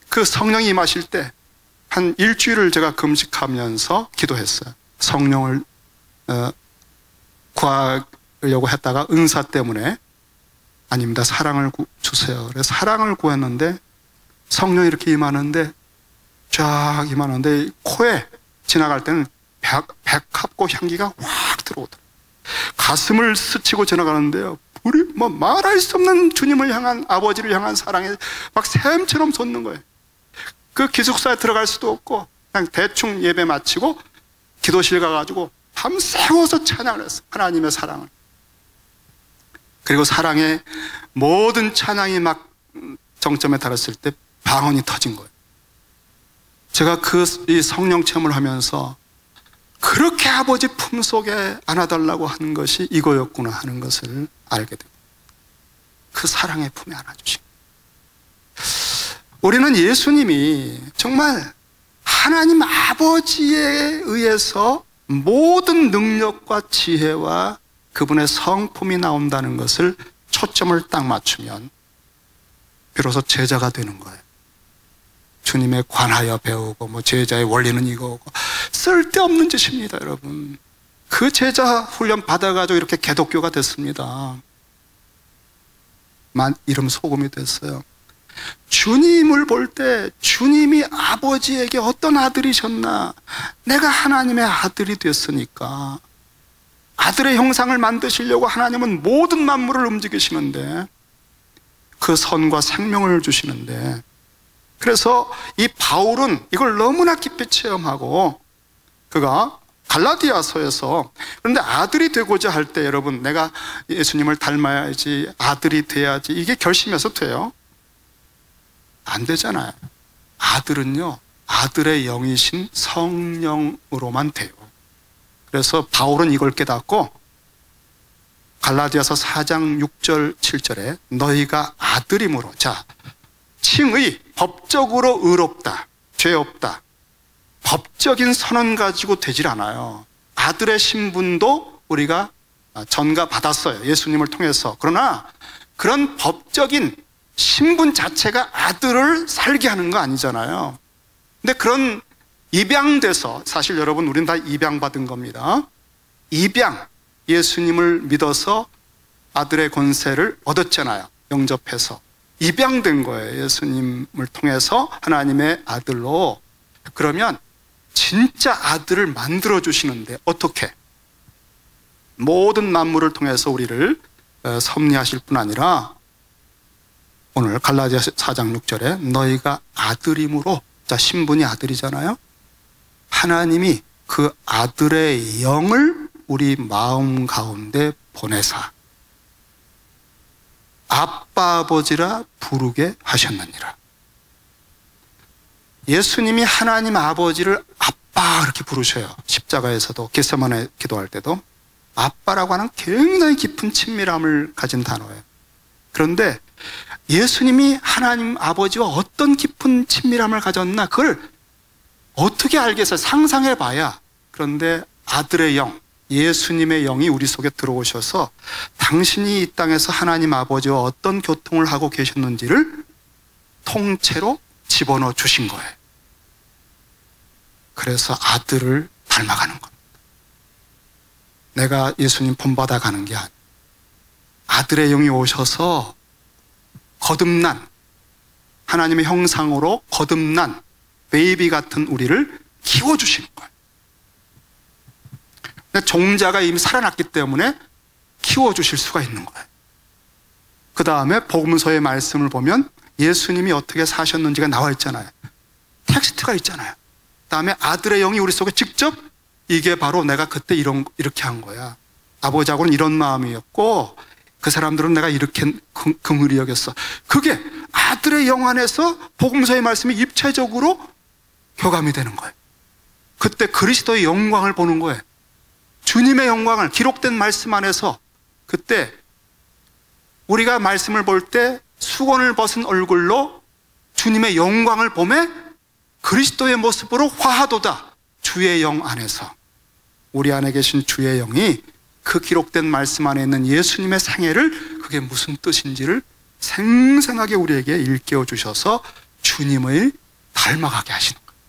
그 성령이 임하실 때 한 일주일을 제가 금식하면서 기도했어요. 성령을 구하려고 했다가 은사 때문에, 아닙니다, 사랑을 주세요. 그래서 사랑을 구했는데 성령이 이렇게 임하는데, 쫙 임하는데 코에 지나갈 때는 백합고 향기가 확 들어오더라고요. 가슴을 스치고 지나가는데요, 우리 말할 수 없는 주님을 향한, 아버지를 향한 사랑이 막 샘처럼 솟는 거예요. 그 기숙사에 들어갈 수도 없고 그냥 대충 예배 마치고 기도실 가가지고 밤새워서 찬양을 했어요. 하나님의 사랑을. 그리고 사랑의 모든 찬양이 막 정점에 달했을 때 방언이 터진 거예요. 제가 이 성령 체험을 하면서 그렇게 아버지 품속에 안아달라고 하는 것이 이거였구나 하는 것을 알게 됩니다. 그 사랑의 품에 안아주신. 우리는 예수님이 정말 하나님 아버지에 의해서 모든 능력과 지혜와 그분의 성품이 나온다는 것을 초점을 딱 맞추면 비로소 제자가 되는 거예요. 주님에 관하여 배우고 제자의 원리는 이거고, 쓸데없는 짓입니다, 여러분. 그 제자 훈련 받아가지고 이렇게 개독교가 됐습니다. 이름 소금이 됐어요. 주님을 볼 때 주님이 아버지에게 어떤 아들이셨나, 내가 하나님의 아들이 됐으니까. 아들의 형상을 만드시려고 하나님은 모든 만물을 움직이시는데, 그 선과 생명을 주시는데, 그래서 이 바울은 이걸 너무나 깊이 체험하고, 그가 갈라디아서에서, 그런데 아들이 되고자 할 때 여러분, 내가 예수님을 닮아야지, 아들이 돼야지, 이게 결심해서 돼요? 안 되잖아요. 아들은요, 아들의 영이신 성령으로만 돼요. 그래서 바울은 이걸 깨닫고 갈라디아서 4장 6절 7절에 너희가 아들이므로, 자, 칭의, 법적으로 의롭다, 죄 없다, 법적인 선언 가지고 되질 않아요. 아들의 신분도 우리가 전가받았어요, 예수님을 통해서. 그러나 그런 법적인 신분 자체가 아들을 살게 하는 거 아니잖아요. 근데 그런 입양돼서, 사실 여러분 우리는 다 입양받은 겁니다. 입양, 예수님을 믿어서 아들의 권세를 얻었잖아요. 영접해서 입양된 거예요, 예수님을 통해서 하나님의 아들로. 그러면 진짜 아들을 만들어 주시는데 어떻게? 모든 만물을 통해서 우리를 섭리하실 뿐 아니라 오늘 갈라디아서 4장 6절에 너희가 아들임으로, 자, 신분이 아들이잖아요. 하나님이 그 아들의 영을 우리 마음 가운데 보내사 아빠 아버지라 부르게 하셨느니라. 예수님이 하나님 아버지를 아빠 이렇게 부르셔요. 십자가에서도 겟세마네 기도할 때도 아빠라고 하는 굉장히 깊은 친밀함을 가진 단어예요. 그런데 예수님이 하나님 아버지와 어떤 깊은 친밀함을 가졌나 그걸 어떻게 알겠어요? 상상해 봐야. 그런데 아들의 영, 예수님의 영이 우리 속에 들어오셔서 당신이 이 땅에서 하나님 아버지와 어떤 교통을 하고 계셨는지를 통째로 집어넣어 주신 거예요. 그래서 아들을 닮아가는 겁니다. 내가 예수님 본받아 가는 게 아니에요. 아들의 영이 오셔서 거듭난, 하나님의 형상으로 거듭난 베이비 같은 우리를 키워주시는 거예요. 근데 종자가 이미 살아났기 때문에 키워주실 수가 있는 거예요. 그 다음에 복음서의 말씀을 보면 예수님이 어떻게 사셨는지가 나와 있잖아요. 텍스트가 있잖아요. 그 다음에 아들의 영이 우리 속에 직접, 이게 바로 내가 그때 이렇게 한 거야. 아버지하고는 이런 마음이었고 그 사람들은 내가 이렇게 긍휼히 여겼어. 그게 아들의 영 안에서 복음서의 말씀이 입체적으로 교감이 되는 거예요. 그때 그리스도의 영광을 보는 거예요. 주님의 영광을, 기록된 말씀 안에서 그때 우리가 말씀을 볼 때 수건을 벗은 얼굴로 주님의 영광을 보매 그리스도의 모습으로 화하도다. 주의 영 안에서 우리 안에 계신 주의 영이 그 기록된 말씀 안에 있는 예수님의 생애를, 그게 무슨 뜻인지를 생생하게 우리에게 일깨워 주셔서 주님을 닮아가게 하시는 거예요.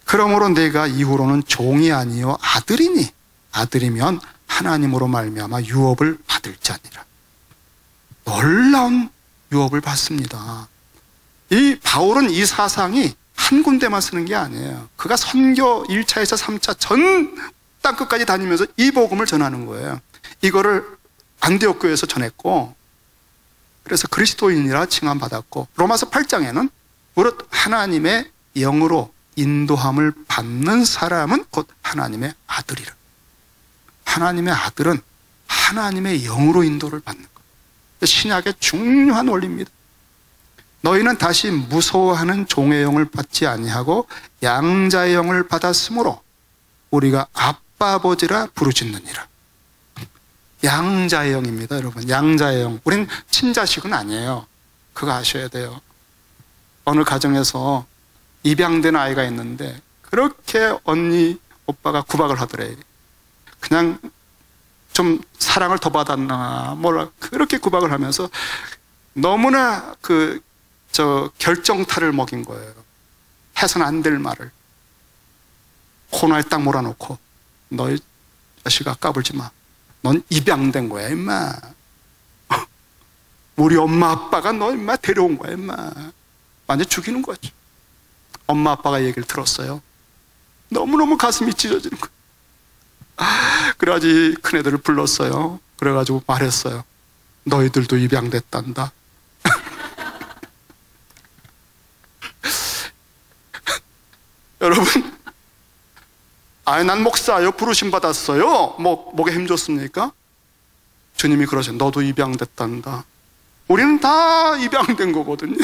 그러므로 내가 이후로는 종이 아니요 아들이니, 아들이면 하나님으로 말미암아 유업을 받을 자니라. 놀라운 유업을 받습니다. 이 바울은 이 사상이 한 군데만 쓰는 게 아니에요. 그가 선교 1차에서 3차 전 땅끝까지 다니면서 이 복음을 전하는 거예요. 이거를 안디옥 교회에서 전했고, 그래서 그리스도인이라 칭함받았고, 로마서 8장에는 무릇 하나님의 영으로 인도함을 받는 사람은 곧 하나님의 아들이라. 하나님의 아들은 하나님의 영으로 인도를 받는 거예요. 신약의 중요한 원리입니다. 너희는 다시 무서워하는 종의 영을 받지 아니하고 양자의 영을 받았으므로 우리가 아빠 아버지라 부르짖느니라. 양자의 영입니다, 여러분. 양자의 영. 우린 친자식은 아니에요. 그거 아셔야 돼요. 어느 가정에서 입양된 아이가 있는데 그렇게 언니, 오빠가 구박을 하더래. 그냥 좀 사랑을 더 받았나 몰라, 그렇게 구박을 하면서 너무나 결정타를 먹인 거예요. 해서는 안 될 말을 코너에 딱 몰아놓고, 너희 자식아 까불지 마. 넌 입양된 거야 임마. 우리 엄마 아빠가 너 임마 데려온 거야 임마. 완전 죽이는 거지. 엄마 아빠가 얘기를 들었어요. 너무너무 가슴이 찢어지는 거야. 그래가지고 큰애들을 불렀어요. 그래가지고 말했어요. 너희들도 입양됐단다. 여러분, 난 목사요, 부르심 받았어요. 뭐게 힘줬습니까? 주님이 그러셔. 너도 입양됐단다. 우리는 다 입양된 거거든요.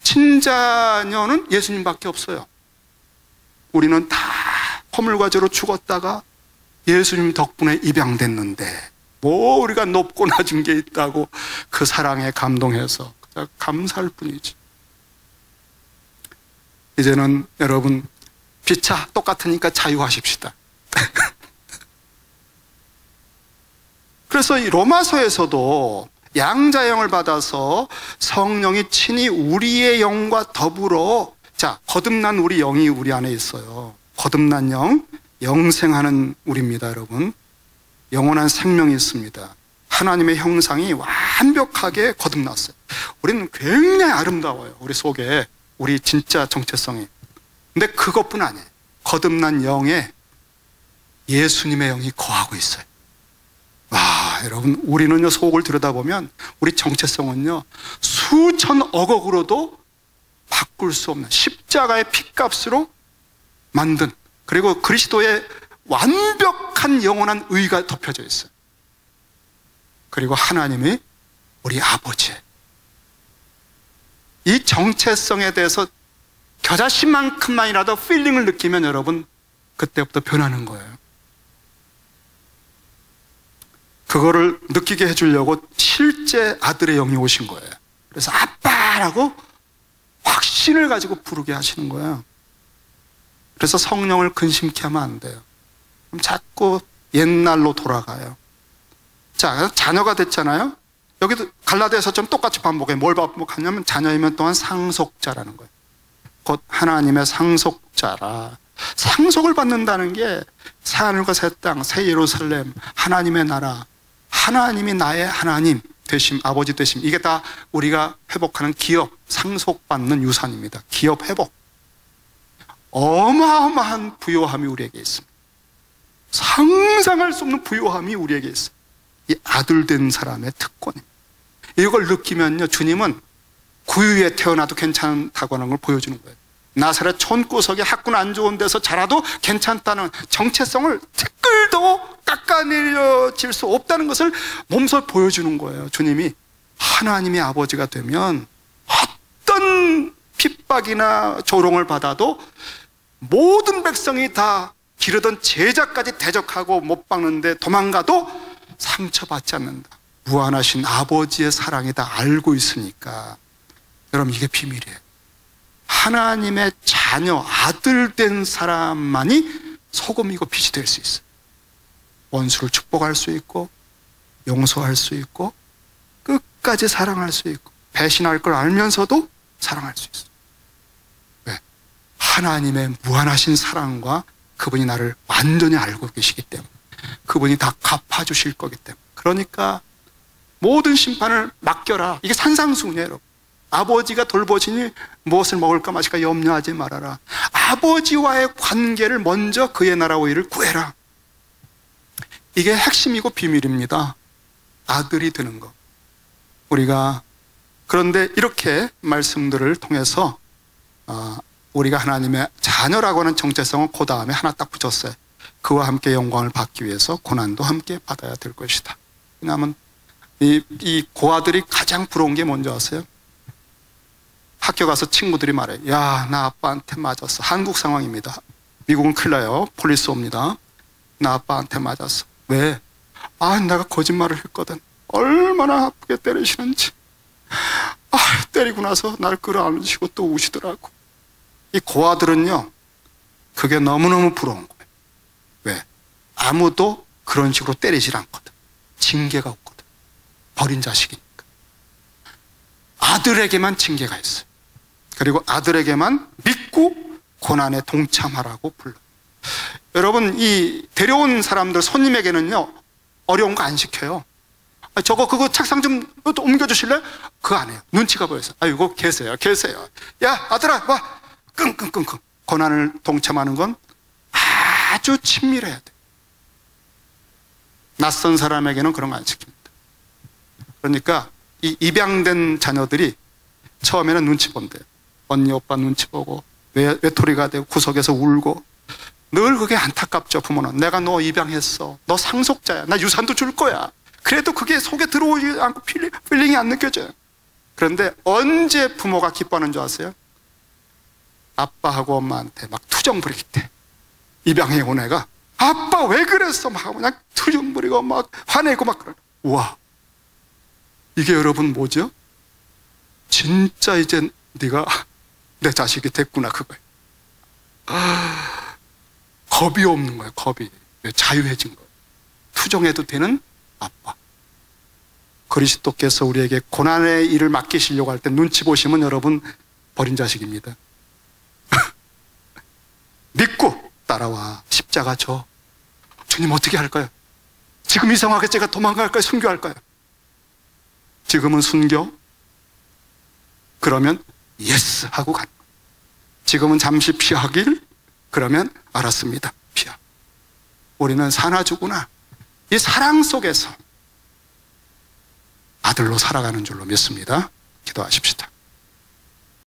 친자녀는 예수님밖에 없어요. 우리는 다 허물과 죄로 죽었다가 예수님 덕분에 입양됐는데 뭐 우리가 높고 낮은 게 있다고 그 사랑에 감동해서 그냥 감사할 뿐이지. 이제는 여러분, 피차 똑같으니까 자유하십시다. 그래서 이 로마서에서도 양자영을 받아서 성령이 친히 우리의 영과 더불어, 자, 거듭난 우리 영이 우리 안에 있어요. 거듭난 영, 영생하는 우리입니다, 여러분. 영원한 생명이 있습니다. 하나님의 형상이 완벽하게 거듭났어요. 우리는 굉장히 아름다워요. 우리 속에 우리 진짜 정체성이. 근데 그것뿐 아니에요. 거듭난 영에 예수님의 영이 거하고 있어요. 와, 여러분, 우리는요, 속을 들여다보면 우리 정체성은요, 수천억으로도 바꿀 수 없는 십자가의 핏값으로 만든, 그리고 그리스도의 완벽한 영원한 의가 덮여져 있어요. 그리고 하나님이 우리 아버지예요. 이 정체성에 대해서 겨자씨만큼만이라도 필링을 느끼면 여러분, 그때부터 변하는 거예요. 그거를 느끼게 해주려고 실제 아들의 영이 오신 거예요. 그래서 아빠라고 확신을 가지고 부르게 하시는 거예요. 그래서 성령을 근심케 하면 안 돼요. 그럼 자꾸 옛날로 돌아가요. 자, 자녀가 됐잖아요. 여기도 갈라디아서처럼 똑같이 반복해요. 뭘 반복하냐면 자녀이면 또한 상속자라는 거예요. 곧 하나님의 상속자라. 상속을 받는다는 게 새하늘과 새 땅, 새 예루살렘, 하나님의 나라, 하나님이 나의 하나님 되심, 아버지 되심, 이게 다 우리가 회복하는 기업, 상속받는 유산입니다. 기업 회복. 어마어마한 부요함이 우리에게 있습니다. 상상할 수 없는 부요함이 우리에게 있어요. 이 아들 된 사람의 특권입니다. 이걸 느끼면요, 주님은 구유에 태어나도 괜찮다고 하는 걸 보여주는 거예요. 나사렛 촌구석에 학군 안 좋은 데서 자라도 괜찮다는 정체성을 티끌도 깎아내려질 수 없다는 것을 몸소 보여주는 거예요. 주님이 하나님의 아버지가 되면 어떤 핍박이나 조롱을 받아도 모든 백성이 다 기르던 제자까지 대적하고 못 박는데 도망가도 상처받지 않는다. 무한하신 아버지의 사랑이 다 알고 있으니까. 여러분, 이게 비밀이에요. 하나님의 자녀, 아들 된 사람만이 소금이고 빛이 될 수 있어요. 원수를 축복할 수 있고, 용서할 수 있고, 끝까지 사랑할 수 있고, 배신할 걸 알면서도 사랑할 수 있어요. 왜? 하나님의 무한하신 사랑과 그분이 나를 완전히 알고 계시기 때문에, 그분이 다 갚아주실 거기 때문에. 그러니까 모든 심판을 맡겨라. 이게 산상수훈이에요, 여러분. 아버지가 돌보시니 무엇을 먹을까 마실까 염려하지 말아라. 아버지와의 관계를 먼저 그의 나라와 의를 구해라. 이게 핵심이고 비밀입니다. 아들이 되는 것. 우리가 그런데 이렇게 말씀들을 통해서 우리가 하나님의 자녀라고 하는 정체성은 그 다음에 하나 딱 붙였어요. 그와 함께 영광을 받기 위해서 고난도 함께 받아야 될 것이다. 왜냐하면 이 고아들이 가장 부러운 게 뭔지 아세요? 학교 가서 친구들이 말해요. 야, 나 아빠한테 맞았어. 한국 상황입니다. 미국은 큰일 나요. 폴리스 옵니다. 나 아빠한테 맞았어. 왜? 내가 거짓말을 했거든. 얼마나 아프게 때리시는지. 때리고 나서 날 끌어안으시고 또 우시더라고. 이 고아들은요, 그게 너무너무 부러운 거예요. 왜? 아무도 그런 식으로 때리질 않거든. 징계가 없거든. 버린 자식이니까. 아들에게만 징계가 있어요. 그리고 아들에게만 믿고 고난에 동참하라고 불러요. 여러분, 이 데려온 사람들, 손님에게는요, 어려운 거 안 시켜요. 그거 책상 좀 옮겨주실래? 그거 안 해요. 눈치가 보여서. 이거 계세요. 야, 아들아, 와. 끙끙끙끙. 고난을 동참하는 건 아주 친밀해야 돼. 낯선 사람에게는 그런 거 안 시킵니다. 그러니까 이 입양된 자녀들이 처음에는 눈치 본대요. 언니, 오빠 눈치 보고 외톨이가 되고 구석에서 울고 늘 그게 안타깝죠. 부모는. 내가 너 입양했어. 너 상속자야. 나 유산도 줄 거야. 그래도 그게 속에 들어오지 않고 필링이 안 느껴져요. 그런데 언제 부모가 기뻐하는 줄 아세요? 아빠하고 엄마한테 막 투정 부릴 때 입양해 온 애가 아빠 왜 그랬어? 막 그냥 투정 부리고 막 화내고 막 그래. 우와, 이게 여러분 뭐죠? 진짜 이제 네가 내 자식이 됐구나, 그거예요. 겁이 없는 거예요. 겁이. 자유해진 거예요. 투정해도 되는 아빠. 그리스도께서 우리에게 고난의 일을 맡기시려고 할 때 눈치 보시면 여러분 버린 자식입니다. 믿고 따라와. 십자가 져. 주님 어떻게 할까요? 지금 이 상황에 제가 도망갈까요? 순교할까요? 지금은 순교? 그러면 예스 하고 가는 거예요. 지금은 잠시 피하길? 그러면 알았습니다. 피하. 우리는 사나 죽으나 이 사랑 속에서 아들로 살아가는 줄로 믿습니다. 기도하십시다.